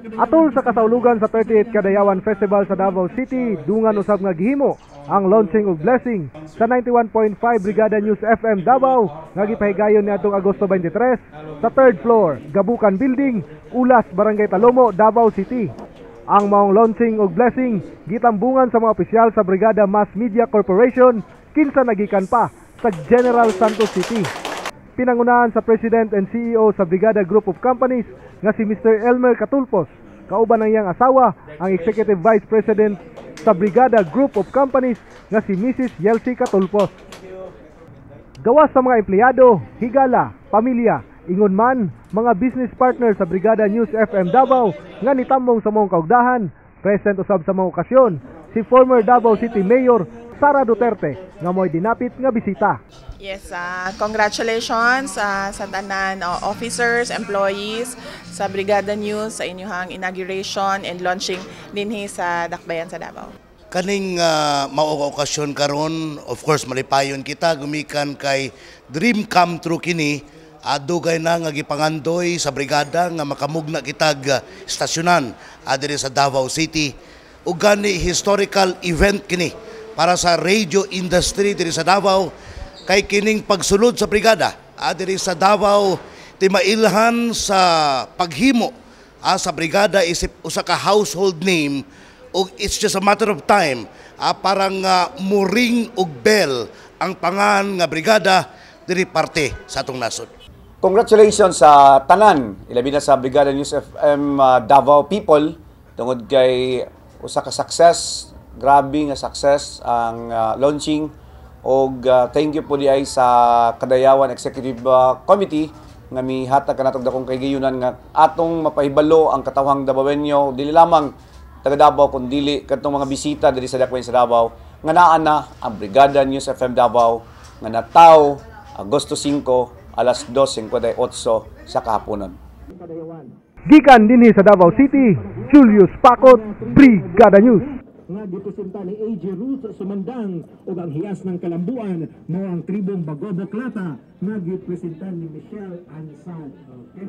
Atol sa kasaulugan sa 38th Kadayawan Festival sa Davao City, dungan usab nga gihimo ang launching ug blessing sa 91.5 Brigada News FM Davao nga gipahigayon niadtong Agosto 23 sa 3rd floor, Gabukan Building, Ulas, Barangay Talomo, Davao City. Ang maong launching ug blessing gitambungan sa mga opisyal sa Brigada Mass Media Corporation kinsa nagikan pa sa General Santos City. Pinangunahan sa President and CEO sa Brigada Group of Companies nga si Mr. Elmer Catulpos, kauban ng iyang asawa, ang Executive Vice President sa Brigada Group of Companies nga si Mrs. Yelsie Catulpos. Gawas sa mga empleyado, higala, pamilya, ingon man, mga business partners sa Brigada News FM Davao nga nitambong sa mong kaugdahan, present usab sa mga okasyon, si former Davao City Mayor Sara Duterte nga mo'y dinapit nga bisita. Yes, congratulations sa tanan officers, employees sa Brigada News sa inyong inauguration and launching dinhi sa Dakbayan sa Davao. Kaning mao okasyon karon, of course malipayon kita gumikan kay dream come true kini. Dugay na nga gipangandoy sa brigada nga makamugna kitag estasyonan diri sa Davao City. Ug gani historical event kini para sa radio industry diri sa Davao. Kay kining pagsulod sa brigada diri sa Davao timailhan sa paghimo sa brigada isip usa ka household name ug it's just a matter of time parang muring ug bell ang pangan nga brigada diri parte sa atong nasod. Congratulations sa tanan ilabi na sa Brigada News FM Davao people tungod kay usa ka success, grabe nga success ang launching. Og thank you po di ay sa Kadayawan Executive Committee nga mihatag kanatog dakong kaygayunan nga atong mapahibalo ang katawhang Davaoenyo dili lamang taga Davao kun dili kadtong mga bisita diri sa Dakbayan sa Davao nga naa na ang Brigada News FM Davao nga nataw Agosto 5 alas 2:58 sa kahaponon. Gikan dinhi sa Davao City, Julius Pacot, Brigada News. Nga gipresenta ni AJ Ruth sumandang ug ang hiyas ng kalambuan mao ang tribong Bagobo Klata nga gipresenta ni Michelle Ansan. Okay.